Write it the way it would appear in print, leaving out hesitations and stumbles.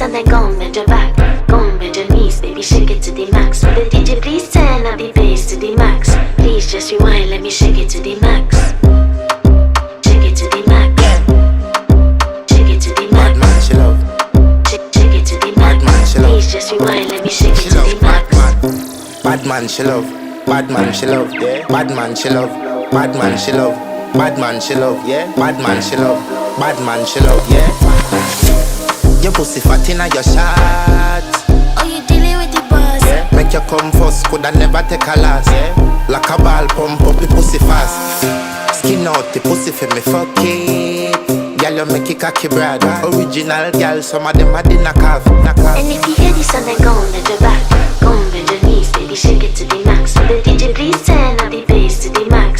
this and then go and bend your back. Go and bend your knees, baby, shake it to the max. Will the DJ please turn up the bass to the max? Please just rewind, let me shake it to the max. Shake it to the max. Shake it to the max. Bad man, she love. Shake it to the max. Bad man, she love. Please just rewind, let me shake it She to love. the max. Bad man, she love. Bad man, she love. Yeah. Bad man, she love. Bad man, she love. Bad man, she love. Yeah. Bad man, she love. Bad man, she love. Yeah. Your pussy fat inna your shot. Oh, you dealing with the boss? Yeah. Make you come first, coulda never take a last. Yeah. Like a ball, pump up the pussy fast. Skin out the pussy for me, fuck it. Girl, you make it cocky, brother. Original girl, some of them are the knockoff. And if you hear this and then go and bend your back. Go and bend your knees, baby, shake it to the max. Will the DJ please turn up the